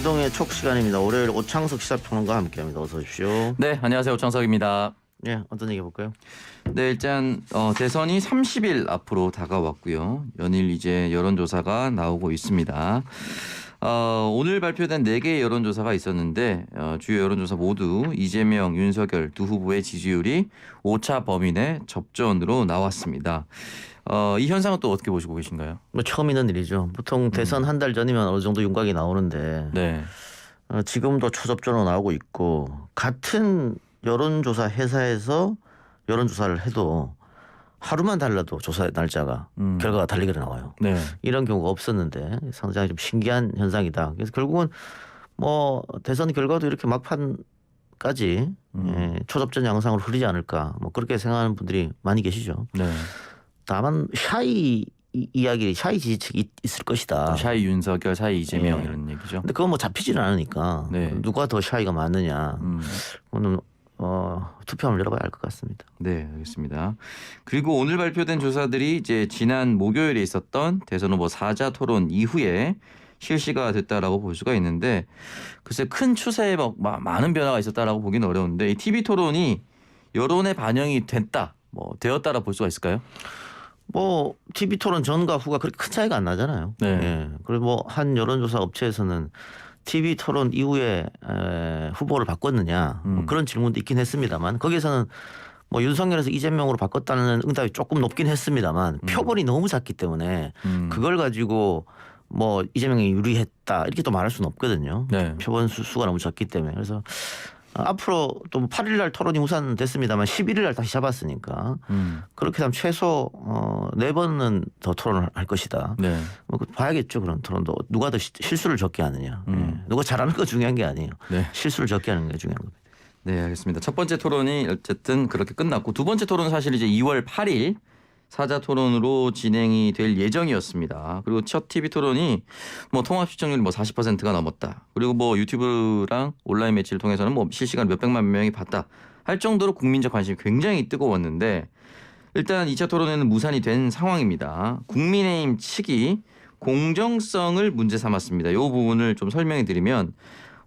이동의 촉 시간입니다. 월요일 오창석 시사평론가와 함께합니다. 어서 오십시오. 네, 안녕하세요. 오창석입니다. 네, 어떤 얘기 해볼까요? 네, 일단 대선이 30일 앞으로 다가왔고요. 연일 이제 여론조사가 나오고 있습니다. 오늘 발표된 4개의 여론조사가 있었는데 주요 여론조사 모두 이재명, 윤석열 두 후보의 지지율이 오차 범위 내 접전으로 나왔습니다. 이 현상은 또 어떻게 보시고 계신가요? 뭐 처음 있는 일이죠. 보통 대선 한 달 전이면 어느 정도 윤곽이 나오는데 네. 지금도 초접전으로 나오고 있고 같은 여론조사 회사에서 여론조사를 해도 하루만 달라도 조사 날짜가 결과가 다르게 나와요. 네. 이런 경우가 없었는데 상당히 좀 신기한 현상이다. 그래서 결국은 뭐 대선 결과도 이렇게 막판까지 초접전 양상으로 흐르지 않을까 뭐 그렇게 생각하는 분들이 많이 계시죠. 네. 다만 샤이 이야기, 샤이 지지층이 있을 것이다. 샤이 윤석열, 샤이 이재명 네. 이런 얘기죠. 근데 그건 뭐 잡히지는 않으니까 네. 누가 더 샤이가 많느냐. 그거는 투표 한번 열어봐야 알 것 같습니다. 네, 알겠습니다. 그리고 오늘 발표된 조사들이 이제 지난 목요일에 있었던 대선 후보 사자 토론 이후에 실시가 됐다라고 볼 수가 있는데 글쎄 큰 추세에 많은 변화가 있었다라고 보기는 어려운데 이 TV 토론이 여론에 반영이 됐다, 뭐 되었다라 볼 수가 있을까요? 뭐 TV 토론 전과 후가 그렇게 큰 차이가 안 나잖아요. 네. 예. 그리고 뭐 한 여론조사 업체에서는 TV 토론 이후에 후보를 바꿨느냐 뭐 그런 질문도 있긴 했습니다만 거기에서는 뭐 윤석열에서 이재명으로 바꿨다는 응답이 조금 높긴 했습니다만 표본이 너무 작기 때문에 그걸 가지고 뭐 이재명이 유리했다 이렇게 또 말할 수는 없거든요. 네. 표본 수가 너무 작기 때문에 그래서 앞으로 또 8일 날 토론이 우선 됐습니다만 11일 날 다시 잡았으니까 그렇게 되면 최소 4번은 더 토론을 할 것이다. 네. 뭐 봐야겠죠. 그런 토론도 누가 더 실수를 적게 하느냐. 누가 잘하는 거 중요한 게 아니에요. 네. 실수를 적게 하는 게 중요한 겁니다. 네, 알겠습니다. 첫 번째 토론이 어쨌든 그렇게 끝났고 두 번째 토론은 사실 이제 2월 8일 사자 토론으로 진행이 될 예정이었습니다. 그리고 첫 TV 토론이 뭐 통합 시청률 뭐 40%가 넘었다. 그리고 뭐 유튜브랑 온라인 매체를 통해서는 뭐 실시간 몇백만 명이 봤다. 할 정도로 국민적 관심이 굉장히 뜨거웠는데 일단 2차 토론에는 무산이 된 상황입니다. 국민의힘 측이 공정성을 문제 삼았습니다. 이 부분을 좀 설명해 드리면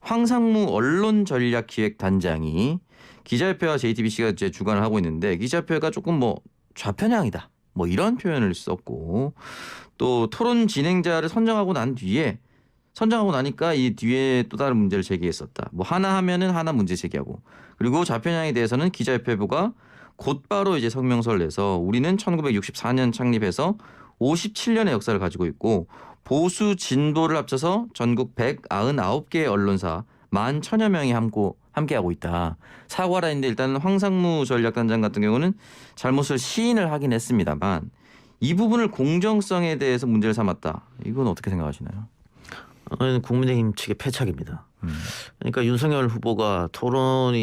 황상무 언론전략기획단장이 기자협회와 JTBC가 이제 주관을 하고 있는데 기자협회가 조금 뭐 좌편향이다. 뭐 이런 표현을 썼고 또 토론 진행자를 선정하고 나니까 이 뒤에 또 다른 문제를 제기했었다. 뭐 하나 하면은 하나 문제 제기하고 그리고 좌편향에 대해서는 기자협회부가 곧바로 이제 성명서를 내서 우리는 1964년 창립해서 57년의 역사를 가지고 있고 보수 진보를 합쳐서 전국 199개의 언론사 11,000여 명이 함께하고 있다. 사과를 했는데 일단은 황상무 전략단장 같은 경우는 잘못을 시인을 하긴 했습니다만 이 부분을 공정성에 대해서 문제를 삼았다. 이건 어떻게 생각하시나요? 국민의힘 측의 패착입니다. 그러니까 윤석열 후보가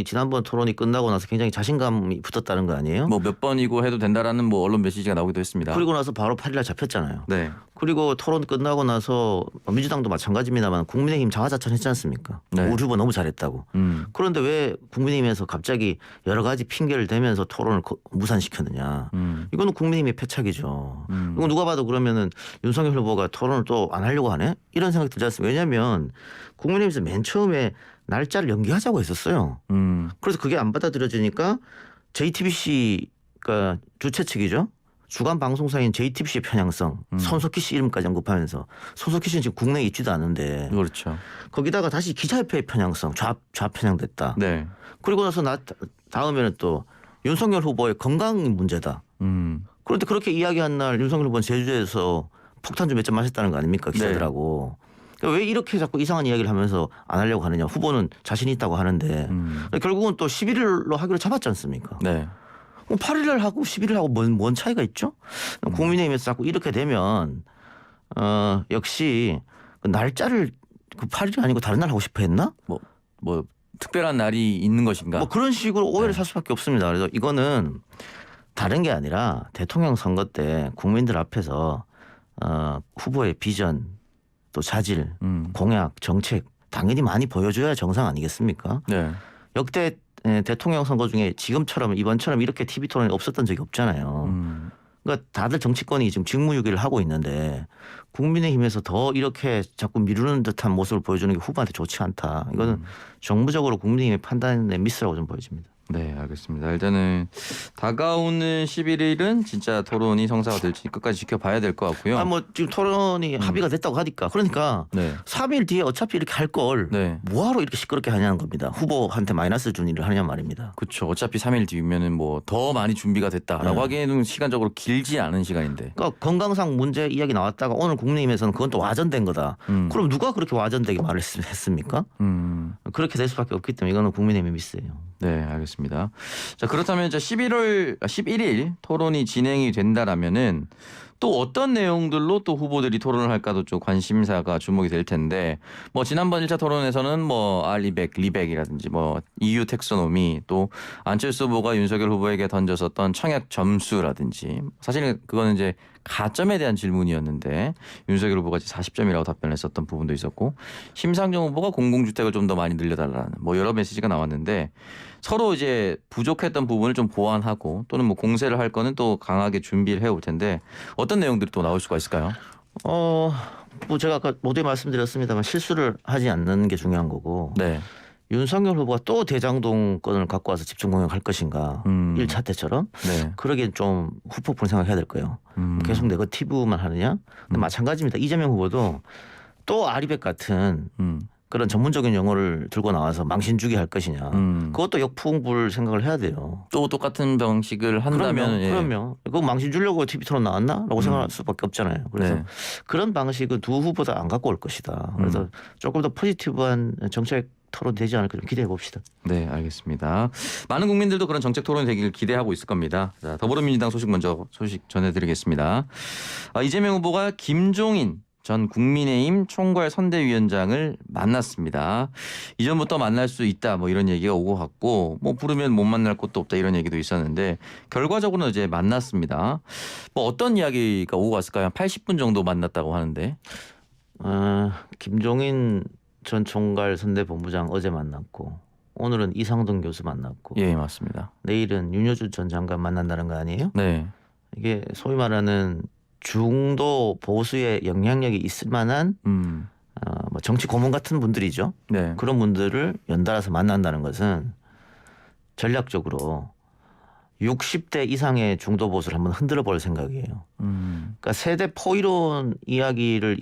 지난번 토론이 끝나고 나서 굉장히 자신감이 붙었다는 거 아니에요? 뭐 몇 번이고 해도 된다라는 뭐 언론 메시지가 나오기도 했습니다. 그리고 나서 바로 8일날 잡혔잖아요. 네. 그리고 토론 끝나고 나서 민주당도 마찬가지입니다만 국민의힘 자화자찬했지 않습니까? 네. 우리 후보 너무 잘했다고. 그런데 왜 국민의힘에서 갑자기 여러 가지 핑계를 대면서 토론을 무산시켰느냐. 이거는 국민의힘의 패착이죠. 이거 누가 봐도 그러면은 윤석열 후보가 토론을 또 안 하려고 하네? 이런 생각이 들지 않습니까? 왜냐하면 국민의힘에서 맨 처음에 날짜를 연기하자고 했었어요. 그래서 그게 안 받아들여지니까 JTBC가 주최 측이죠. 주간 방송사인 JTBC의 편향성, 손석희 씨 이름까지 언급하면서 손석희 씨는 지금 국내에 있지도 않은데 그렇죠. 거기다가 다시 기자협회의 편향성, 좌편향됐다. 네. 그리고 나서 다음에는 또 윤석열 후보의 건강이 문제다. 그런데 그렇게 이야기한 날 윤석열 후보는 제주도에서 폭탄주 몇 잔 마셨다는 거 아닙니까 기자들하고. 그러니까 왜 이렇게 자꾸 이상한 이야기를 하면서 안 하려고 하느냐. 후보는 자신이 있다고 하는데 결국은 또 11일로 하기로 잡았지 않습니까? 네. 8일을 하고 11일 하고 뭔 차이가 있죠? 국민의힘에서 자꾸 이렇게 되면 역시 그 날짜를 그 8일이 아니고 다른 날 하고 싶어 했나? 뭐 특별한 날이 있는 것인가? 뭐 그런 식으로 오해를 살 수밖에 없습니다. 그래서 이거는 다른 게 아니라 대통령 선거 때 국민들 앞에서 후보의 비전 또 자질, 공약, 정책 당연히 많이 보여줘야 정상 아니겠습니까? 네. 역대 대통령 선거 중에 지금처럼 이번처럼 이렇게 TV 토론이 없었던 적이 없잖아요. 그러니까 다들 정치권이 지금 직무유기를 하고 있는데 국민의힘에서 더 이렇게 자꾸 미루는 듯한 모습을 보여주는 게 후보한테 좋지 않다. 이거는 정부적으로 국민의힘의 판단의 미스라고 좀 보여집니다. 네, 알겠습니다. 일단은 다가오는 11일은 진짜 토론이 성사가 될지 끝까지 지켜봐야 될 것 같고요. 뭐 지금 토론이 합의가 됐다고 하니까 그러니까 네. 3일 뒤에 어차피 이렇게 할 걸 네. 뭐하러 이렇게 시끄럽게 하냐는 겁니다. 후보한테 마이너스 준 일을 하냐 말입니다. 그렇죠. 어차피 3일 뒤면은 뭐 더 많이 준비가 됐다라고 네. 하기에는 시간적으로 길지 않은 시간인데. 그러니까 건강상 문제 이야기 나왔다가 오늘 국민의힘에서는 그건 또 와전된 거다. 그럼 누가 그렇게 와전되게 말을 했습니까? 그렇게 될 수밖에 없기 때문에 이거는 국민의힘의 미스예요. 네, 알겠습니다. 자, 그렇다면 이제 11일 토론이 진행이 된다라면은 또 어떤 내용들로 또 후보들이 토론을 할까도 좀 관심사가 주목이 될 텐데 뭐 지난번 1차 토론에서는 뭐 알리백, 리백이라든지 뭐 EU 텍소노미 또 안철수 후보가 윤석열 후보에게 던졌었던 청약 점수라든지 사실은 그거는 이제 가점에 대한 질문이었는데 윤석열 후보가 40점이라고 답변했었던 부분도 있었고 심상정 후보가 공공주택을 좀 더 많이 늘려달라는 뭐 여러 메시지가 나왔는데 서로 이제 부족했던 부분을 좀 보완하고 또는 뭐 공세를 할 거는 또 강하게 준비를 해올 텐데 어떤 내용들이 또 나올 수가 있을까요? 뭐 제가 아까 모두에 말씀드렸습니다만 실수를 하지 않는 게 중요한 거고 네. 윤석열 후보가 또 대장동 건을 갖고 와서 집중 공격할 것인가 1차 때처럼 네. 그러기엔 좀 후폭풍 생각해야 될 거예요. 계속 네거티브만 하느냐? 근데 마찬가지입니다. 이재명 후보도 또 아리백 같은 그런 전문적인 용어를 들고 나와서 망신 주기 할 것이냐. 그것도 역풍 불 생각을 해야 돼요. 또 똑같은 방식을 한다면 그러면 그거 망신 주려고 TV 토론 나왔나?라고 생각할 수밖에 없잖아요. 그래서 네. 그런 방식은 두 후보 다 안 갖고 올 것이다. 그래서 조금 더 포지티브한 정책 토론 되지 않을까 좀 기대해 봅시다. 네, 알겠습니다. 많은 국민들도 그런 정책 토론이 되기를 기대하고 있을 겁니다. 자, 더불어민주당 소식 전해드리겠습니다. 이재명 후보가 김종인 전 국민의힘 총괄 선대위원장을 만났습니다. 이전부터 만날 수 있다 뭐 이런 얘기가 오고 갔고 뭐 부르면 못 만날 곳도 없다 이런 얘기도 있었는데 결과적으로는 이제 만났습니다. 뭐 어떤 이야기가 오고 갔을까요? 80분 정도 만났다고 하는데. 김종인 전 총괄 선대본부장 어제 만났고 오늘은 이상돈 교수 만났고 예, 맞습니다. 내일은 윤여준 전 장관 만난다는 거 아니에요? 네. 이게 소위 말하는 중도 보수의 영향력이 있을 만한 뭐 정치 고문 같은 분들이죠. 네. 그런 분들을 연달아서 만난다는 것은 전략적으로 60대 이상의 중도 보수를 한번 흔들어 볼 생각이에요. 그러니까 세대 포이론 이야기를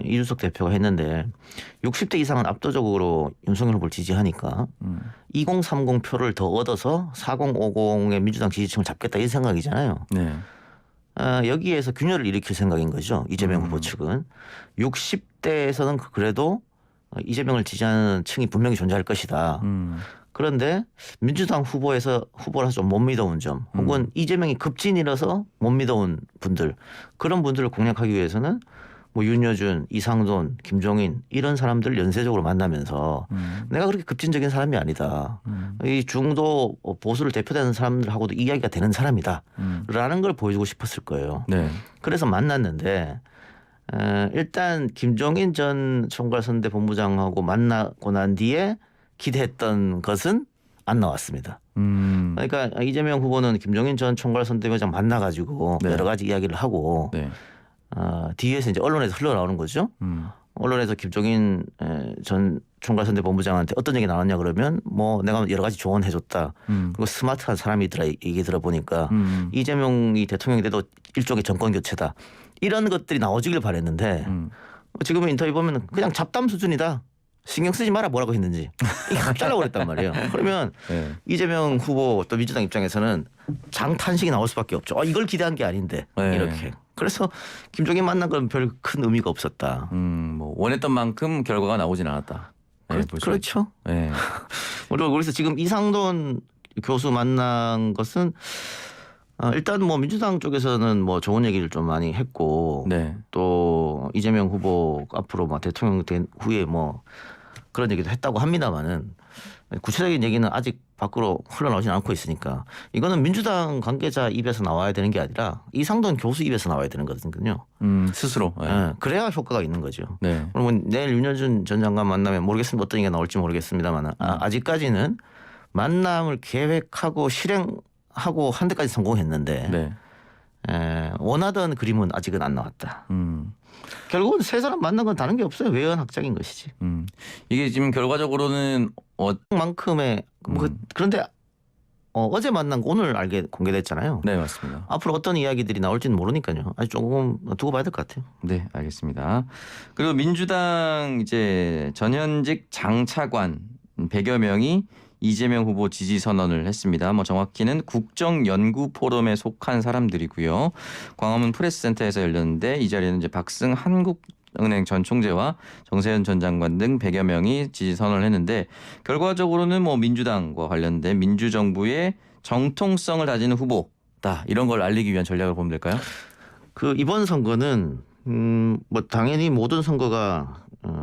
이준석 대표가 했는데 60대 이상은 압도적으로 윤석열 후보를 지지하니까 2030 표를 더 얻어서 4050의 민주당 지지층을 잡겠다 이 생각이잖아요. 네. 여기에서 균열을 일으킬 생각인 거죠. 이재명 후보 측은. 60대에서는 그래도 이재명을 지지하는 층이 분명히 존재할 것이다. 그런데 민주당 후보라서 좀 못 믿어온 점 혹은 이재명이 급진이라서 못 믿어온 분들 그런 분들을 공략하기 위해서는 뭐 윤여준, 이상돈, 김종인 이런 사람들을 연쇄적으로 만나면서 내가 그렇게 급진적인 사람이 아니다. 이 중도 보수를 대표되는 사람들하고도 이야기가 되는 사람이다. 라는 걸 보여주고 싶었을 거예요. 네. 그래서 만났는데 일단 김종인 전 총괄선대 본부장하고 만나고 난 뒤에 기대했던 것은 안 나왔습니다. 그러니까 이재명 후보는 김종인 전 총괄선대위원장 만나가지고 네. 여러 가지 이야기를 하고 네. 뒤에서 이제 언론에서 흘러나오는 거죠. 언론에서 김종인 전 총괄선대 본부장한테 어떤 얘기 나왔냐 그러면 뭐 내가 여러 가지 조언해줬다. 그리고 스마트한 사람이더라 얘기 들어보니까 이재명이 대통령이 돼도 일종의 정권 교체다. 이런 것들이 나오기를 바랬는데 지금 인터뷰 보면 그냥 잡담 수준이다. 신경 쓰지 마라 뭐라고 했는지 이게 갑자기 그랬단 말이에요. 그러면 네. 이재명 후보 또 민주당 입장에서는 장탄식이 나올 수밖에 없죠. 이걸 기대한 게 아닌데 네. 이렇게. 그래서 김종인 만난 건 별 큰 의미가 없었다. 뭐 원했던 만큼 결과가 나오진 않았다. 네, 그렇죠. 네. 그리고 그래서 지금 이상돈 교수 만난 것은 일단 뭐 민주당 쪽에서는 뭐 좋은 얘기를 좀 많이 했고 네. 또 이재명 후보 앞으로 뭐 대통령 된 후에 뭐 그런 얘기도 했다고 합니다만은 구체적인 얘기는 아직 밖으로 흘러나오진 않고 있으니까 이거는 민주당 관계자 입에서 나와야 되는 게 아니라 이상돈 교수 입에서 나와야 되는 거거든요. 스스로. 네. 네, 그래야 효과가 있는 거죠. 네. 그러면 내일 윤여준 전 장관 만나면 모르겠습니다. 어떤 얘기가 나올지 모르겠습니다만 아직까지는 만남을 계획하고 실행하고 한 데까지 성공했는데 네. 원하던 그림은 아직은 안 나왔다. 결국은 세 사람 만난 건 다른 게 없어요. 외연 확장인 것이지. 이게 지금 결과적으로는 만큼의 그런데 어제 만난 거 오늘 공개됐잖아요. 네, 맞습니다. 앞으로 어떤 이야기들이 나올지는 모르니까요. 아직 조금 두고 봐야 될 것 같아요. 네, 알겠습니다. 그리고 민주당 이제 전현직 장차관 100여 명이 이재명 후보 지지 선언을 했습니다. 정확히는 국정연구포럼에 속한 사람들이고요. 광화문 프레스센터에서 열렸는데 이 자리에는 이제 박승 한국은행 전 총재와 정세현 전 장관 등 100여 명이 지지 선언을 했는데 결과적으로는 민주당과 관련된 민주정부의 정통성을 다지는 후보다 이런 걸 알리기 위한 전략을 보면 될까요? 이번 선거는 당연히 모든 선거가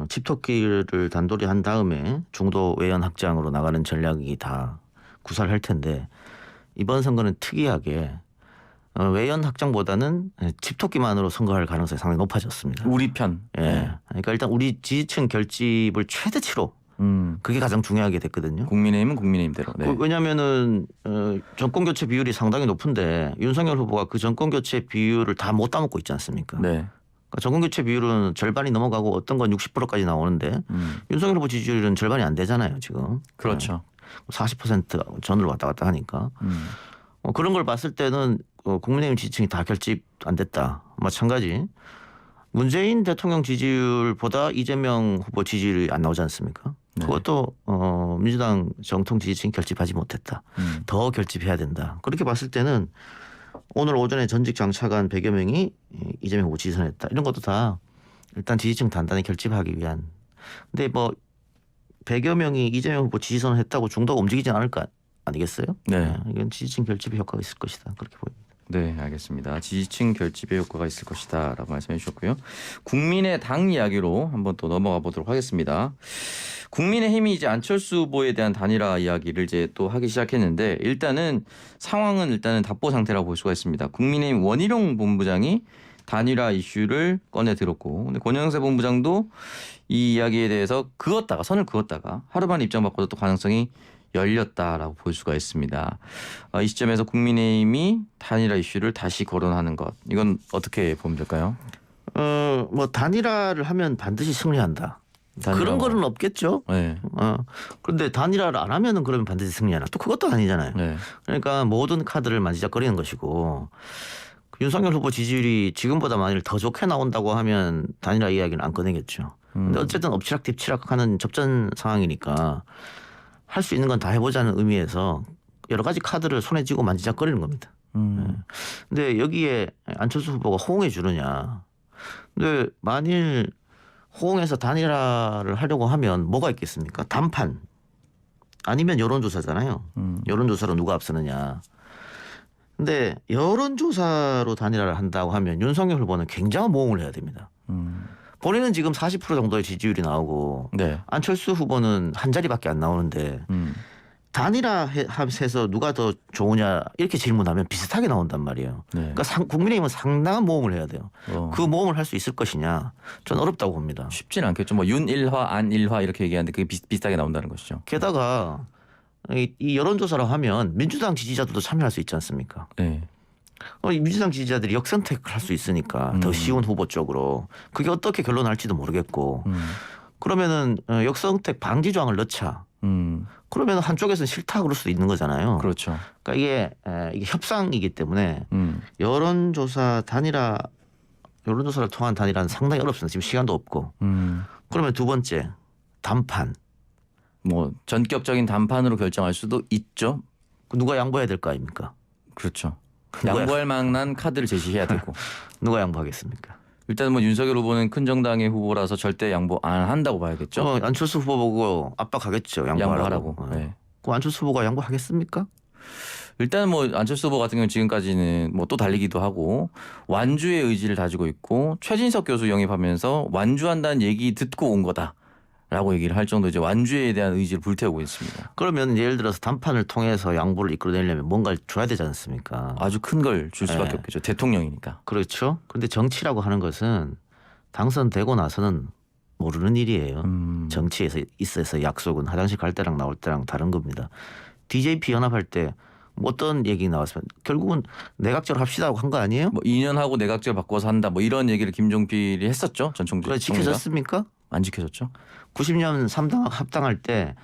집토끼를 단돌이 한 다음에 중도 외연 확장으로 나가는 전략이 다 구사를 할 텐데 이번 선거는 특이하게 외연 확장보다는 집토끼만으로 선거할 가능성이 상당히 높아졌습니다. 우리 편. 예. 그러니까 일단 우리 지지층 결집을 최대치로 그게 가장 중요하게 됐거든요. 국민의힘은 국민의힘대로. 네. 왜냐하면은 정권 교체 비율이 상당히 높은데 윤석열 후보가 그 정권 교체 비율을 다 못 따먹고 있지 않습니까? 네. 정권 교체 비율은 절반이 넘어가고 어떤 건 60%까지 나오는데 윤석열 후보 지지율은 절반이 안 되잖아요 지금. 그렇죠. 40% 전으로 왔다 갔다 하니까 그런 걸 봤을 때는 국민의힘 지지층이 다 결집 안 됐다. 마찬가지 문재인 대통령 지지율보다 이재명 후보 지지율이 안 나오지 않습니까? 네. 그것도 민주당 정통 지지층이 결집하지 못했다. 더 결집해야 된다. 그렇게 봤을 때는 오늘 오전에 전직 장차관 100여 명이 이재명 후보 지지선했다. 이런 것도 다 일단 지지층 단단히 결집하기 위한. 근데 100여 명이 이재명 후보 지지선을 했다고 중도가 움직이지 않을 거 아니겠어요? 네. 이건 지지층 결집의 효과가 있을 것이다. 그렇게 보입니다. 네, 알겠습니다. 지지층 결집의 효과가 있을 것이다라고 말씀해 주셨고요. 국민의 당 이야기로 한번 또 넘어가 보도록 하겠습니다. 국민의힘이 이제 안철수 후보에 대한 단일화 이야기를 이제 또 하기 시작했는데 일단은 상황은 답보 상태라고 볼 수가 있습니다. 국민의힘 원희룡 본부장이 단일화 이슈를 꺼내 들었고, 근데 권영세 본부장도 이 이야기에 대해서 선을 그었다가 하루 만에 입장 바꿔서 또 가능성이 열렸다라고 볼 수가 있습니다. 이 시점에서 국민의힘이 단일화 이슈를 다시 거론하는 것, 이건 어떻게 보면 될까요? 단일화를 하면 반드시 승리한다. 그런 거는 없겠죠. 네. 그런데 단일화를 안 하면은 그러면 반드시 승리하나? 또 그것도 아니잖아요. 네. 그러니까 모든 카드를 만지작거리는 것이고 윤석열 후보 지지율이 지금보다 만일 더 좋게 나온다고 하면 단일화 이야기는 안 꺼내겠죠. 근데 어쨌든 엎치락뒤치락하는 접전 상황이니까 할 수 있는 건 다 해보자는 의미에서 여러 가지 카드를 손에 쥐고 만지작거리는 겁니다. 근데 여기에 안철수 후보가 호응해 주느냐? 근데 만일 호응해서 단일화를 하려고 하면 뭐가 있겠습니까? 단판 아니면 여론조사잖아요. 여론조사로 누가 앞서느냐. 근데 여론조사로 단일화를 한다고 하면 윤석열 후보는 굉장한 모험을 해야 됩니다. 본인은 지금 40% 정도의 지지율이 나오고 네. 안철수 후보는 한 자리밖에 안 나오는데 단일화해서 누가 더 좋으냐 이렇게 질문하면 비슷하게 나온단 말이에요. 네. 그러니까 국민의힘은 상당한 모험을 해야 돼요. 그 모험을 할 수 있을 것이냐 저는 어렵다고 봅니다. 쉽지는 않겠죠. 윤일화, 안일화 이렇게 얘기하는데 그게 비슷하게 나온다는 것이죠. 게다가 이 여론조사를 하면 민주당 지지자들도 참여할 수 있지 않습니까? 네. 민주당 지지자들이 역선택을 할 수 있으니까 더 쉬운 후보 쪽으로 그게 어떻게 결론날지도 모르겠고 그러면은 역선택 방지 조항을 넣자. 그러면 한쪽에서는 싫다 그럴 수도 있는 거잖아요. 그렇죠. 그러니까 이게 협상이기 때문에 여론조사 단일화 여론조사를 통한 단일화는 상당히 어렵습니다. 지금 시간도 없고. 그러면 두 번째 단판. 전격적인 단판으로 결정할 수도 있죠. 누가 양보해야 될 거 아닙니까? 그렇죠. 양보할 만한 카드를 제시해야 되고. 누가 양보하겠습니까? 일단 윤석열 후보는 큰 정당의 후보라서 절대 양보 안 한다고 봐야겠죠. 안철수 후보 보고 압박하겠죠. 양보하라고. 네. 그럼 안철수 후보가 양보하겠습니까? 일단 안철수 후보 같은 경우는 지금까지는 또 달리기도 하고 완주의 의지를 다지고 있고 최진석 교수 영입하면서 완주한다는 얘기 듣고 온 거다라고 얘기를 할 정도 이제 완주에 대한 의지를 불태우고 있습니다. 그러면 예를 들어서 단판을 통해서 양보를 이끌어내려면 뭔가를 줘야 되지 않습니까? 아주 큰 걸 줄 수밖에 네. 없겠죠. 대통령이니까. 그렇죠. 그런데 정치라고 하는 것은 당선되고 나서는 모르는 일이에요. 정치에서 있어서 약속은 화장실 갈 때랑 나올 때랑 다른 겁니다. DJP 연합할 때 뭐 어떤 얘기 나왔으면 결국은 내각제로 합시다고 한 거 아니에요? 뭐 2년 하고 내각제 바꿔서 한다. 뭐 이런 얘기를 김종필이 했었죠. 전 총리. 그래 지켜졌습니까? 안 지켜졌죠. 90년 3당 합당할 때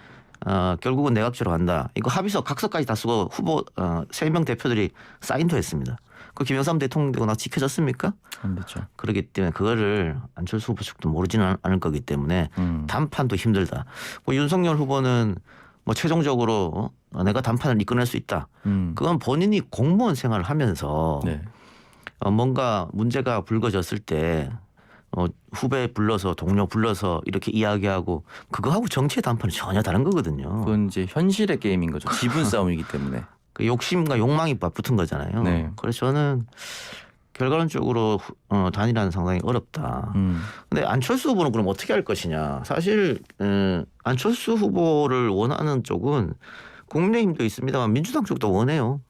결국은 내각제로 간다. 이거 합의서 각서까지 다 쓰고 후보 3명 대표들이 사인도 했습니다. 그 김영삼 대통령 되고 나 지켜졌습니까? 안 됐죠. 그렇기 때문에 그거를 안철수 후보 측도 모르지는 않을 거기 때문에 단판도 힘들다. 뭐 윤석열 후보는 뭐 최종적으로 내가 단판을 이끌어낼 수 있다. 그건 본인이 공무원 생활을 하면서 네. 뭔가 문제가 불거졌을 때 후배 불러서 동료 불러서 이렇게 이야기하고 그거하고 정치의 단판은 전혀 다른 거거든요. 그건 이제 현실의 게임인 거죠. 지분 싸움이기 때문에. 그 욕심과 욕망이 맞붙은 거잖아요. 네. 그래서 저는 결과론적으로 단일화는 상당히 어렵다. 근데 안철수 후보는 그럼 어떻게 할 것이냐. 사실 안철수 후보를 원하는 쪽은 국민의힘도 있습니다만 민주당 쪽도 원해요.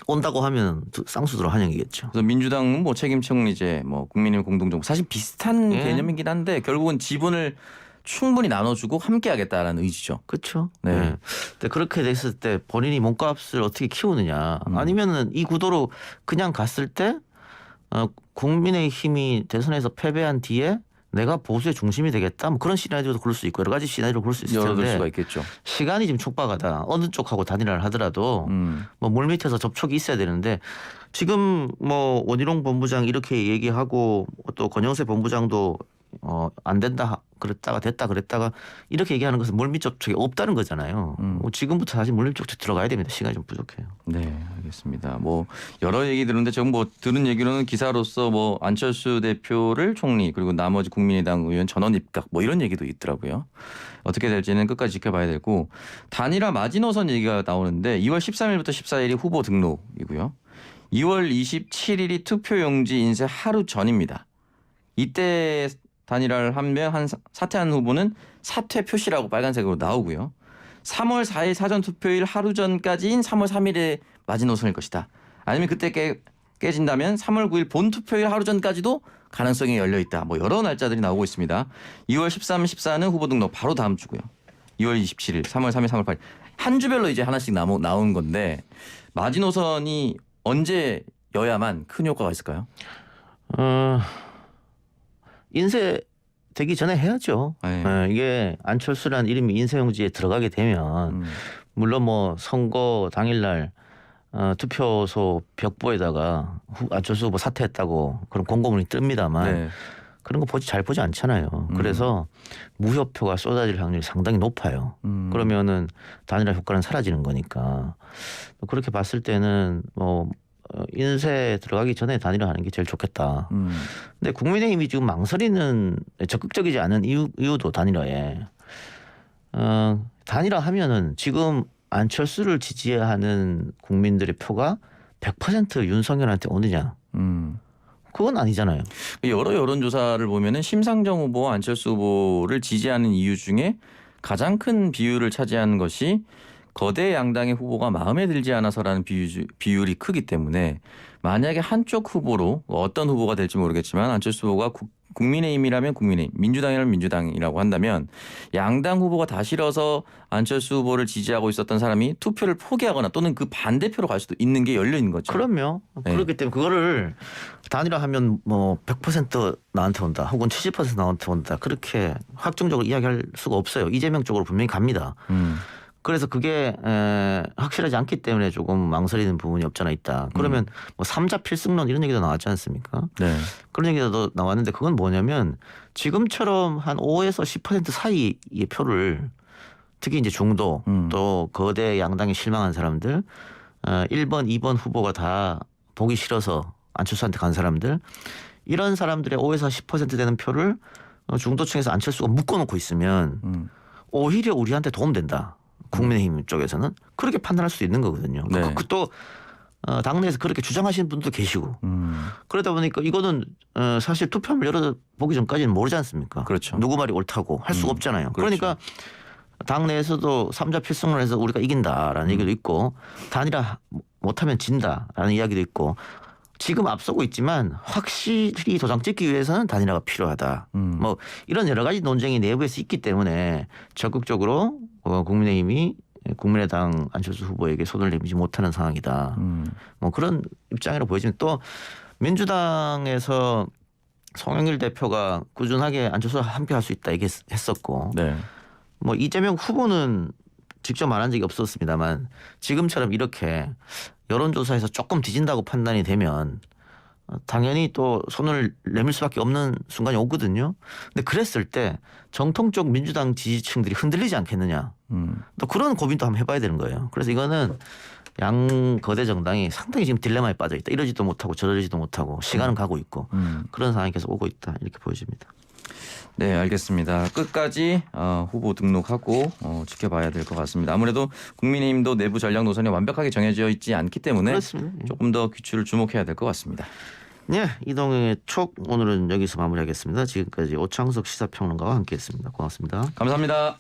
온다고 하면 쌍수들어 환영이겠죠. 그래서 민주당은 뭐 책임총리제, 뭐 국민의힘 공동정부 사실 비슷한 예. 개념이긴 한데 결국은 지분을 충분히 나눠주고 함께하겠다라는 의지죠. 그렇죠. 네. 네. 근데 그렇게 됐을 때 본인이 몸값을 어떻게 키우느냐. 아니면은 이 구도로 그냥 갔을 때 국민의힘이 대선에서 패배한 뒤에 내가 보수의 중심이 되겠다. 뭐 그런 시나리오도 그럴 수 있고 여러 가지 시나리오를 그럴 수 있을 열어둘 수가 텐데 있겠죠. 시간이 지금 촉박하다. 어느 쪽하고 단일화를 하더라도 뭐 물밑에서 접촉이 있어야 되는데 지금 뭐 원희룡 본부장 이렇게 얘기하고 또 권영세 본부장도 안 된다 그랬다가 됐다 그랬다가 이렇게 얘기하는 것은 물밑 접촉이 없다는 거잖아요. 뭐 지금부터 사실 물밑 접촉 들어가야 됩니다. 시간이 좀 부족해요. 네, 알겠습니다. 뭐 여러 얘기 들었는데 지금 뭐 들은 얘기로는 기사로서 뭐 안철수 대표를 총리 그리고 나머지 국민의당 의원 전원 입각 뭐 이런 얘기도 있더라고요. 어떻게 될지는 끝까지 지켜봐야 되고 단일화 마지노선 얘기가 나오는데 2월 13일부터 14일이 후보 등록이고요. 2월 27일이 투표용지 인쇄 하루 전입니다. 이때 단일화를 하면 한 사퇴한 후보는 사퇴 표시라고 빨간색으로 나오고요. 3월 4일 사전 투표일 하루 전까지인 3월 3일에 마지노선일 것이다. 아니면 그때 깨진다면 3월 9일 본 투표일 하루 전까지도 가능성이 열려 있다. 뭐 여러 날짜들이 나오고 있습니다. 2월 13, 14는 후보 등록 바로 다음 주고요. 2월 27일, 3월 3일, 3월 8일 한 주별로 이제 하나씩 나온 건데 마지노선이 언제여야만 큰 효과가 있을까요? 인쇄 되기 전에 해야죠. 네. 이게 안철수라는 이름이 인쇄용지에 들어가게 되면 물론 뭐 선거 당일날 투표소 벽보에다가 안철수 후보 사퇴했다고 그런 공고문이 뜹니다만 네. 그런 거 잘 보지 않잖아요. 그래서 무효표가 쏟아질 확률이 상당히 높아요. 그러면은 단일화 효과는 사라지는 거니까 그렇게 봤을 때는 뭐 인쇄 들어가기 전에 단일화하는 게 제일 좋겠다. 근데 국민의힘이 지금 망설이는 적극적이지 않은 이유도 단일화에 단일화하면은 지금 안철수를 지지하는 국민들의 표가 100% 윤석열한테 오느냐? 그건 아니잖아요. 여러 여론조사를 보면은 심상정 후보와 안철수 후보를 지지하는 이유 중에 가장 큰 비율을 차지하는 것이 거대 양당의 후보가 마음에 들지 않아서라는 비율이 크기 때문에 만약에 한쪽 후보로 어떤 후보가 될지 모르겠지만 안철수 후보가 국민의힘이라면 국민의힘, 민주당이라면 민주당이라고 한다면 양당 후보가 다 싫어서 안철수 후보를 지지하고 있었던 사람이 투표를 포기하거나 또는 그 반대표로 갈 수도 있는 게 열려 있는 거죠. 그럼요. 네. 그렇기 때문에 그거를 단일화하면 뭐 100% 나한테 온다 혹은 70% 나한테 온다 그렇게 확정적으로 이야기할 수가 없어요. 이재명 쪽으로 분명히 갑니다. 그래서 그게 확실하지 않기 때문에 조금 망설이는 부분이 없잖아 있다. 그러면 뭐 3자 필승론 이런 얘기도 나왔지 않습니까? 네. 그런 얘기도 나왔는데 그건 뭐냐면 지금처럼 한 5에서 10% 사이의 표를 특히 이제 중도 또 거대 양당에 실망한 사람들 1번, 2번 후보가 다 보기 싫어서 안철수한테 간 사람들 이런 사람들의 5에서 10% 되는 표를 중도층에서 안철수가 묶어놓고 있으면 오히려 우리한테 도움된다. 국민의힘 쪽에서는 그렇게 판단할 수 있는 거거든요. 네. 또 당내에서 그렇게 주장하시는 분도 계시고 그러다 보니까 이거는 사실 투표함을 열어보기 전까지는 모르지 않습니까? 그렇죠. 누구 말이 옳다고 할 수가 없잖아요. 그렇죠. 그러니까 당내에서도 3자 필승론에서 우리가 이긴다라는 얘기도 있고 단일화 못하면 진다라는 이야기도 있고 지금 앞서고 있지만 확실히 도장 찍기 위해서는 단일화가 필요하다. 뭐 이런 여러 가지 논쟁이 내부에서 있기 때문에 적극적으로 국민의힘이 국민의당 안철수 후보에게 손을 내밀지 못하는 상황이다. 뭐 그런 입장이라 보여지면 또 민주당에서 송영길 대표가 꾸준하게 안철수와 함께 할 수 있다 얘기했었고 네. 뭐 이재명 후보는 직접 말한 적이 없었습니다만 지금처럼 이렇게 여론조사에서 조금 뒤진다고 판단이 되면 당연히 또 손을 내밀 수밖에 없는 순간이 오거든요. 근데 그랬을 때 정통적 민주당 지지층들이 흔들리지 않겠느냐. 또 그런 고민도 한번 해봐야 되는 거예요. 그래서 이거는 양 거대 정당이 상당히 지금 딜레마에 빠져 있다. 이러지도 못하고 저러지도 못하고 시간은 가고 있고 그런 상황이 계속 오고 있다. 이렇게 보여집니다. 네, 알겠습니다. 끝까지 후보 등록하고 지켜봐야 될 것 같습니다. 아무래도 국민의힘도 내부 전략 노선이 완벽하게 정해져 있지 않기 때문에 그렇습니다. 예. 조금 더 귀추를 주목해야 될 것 같습니다. 네, 이동의 촉 오늘은 여기서 마무리하겠습니다. 지금까지 오창석 시사평론가와 함께했습니다. 고맙습니다. 감사합니다.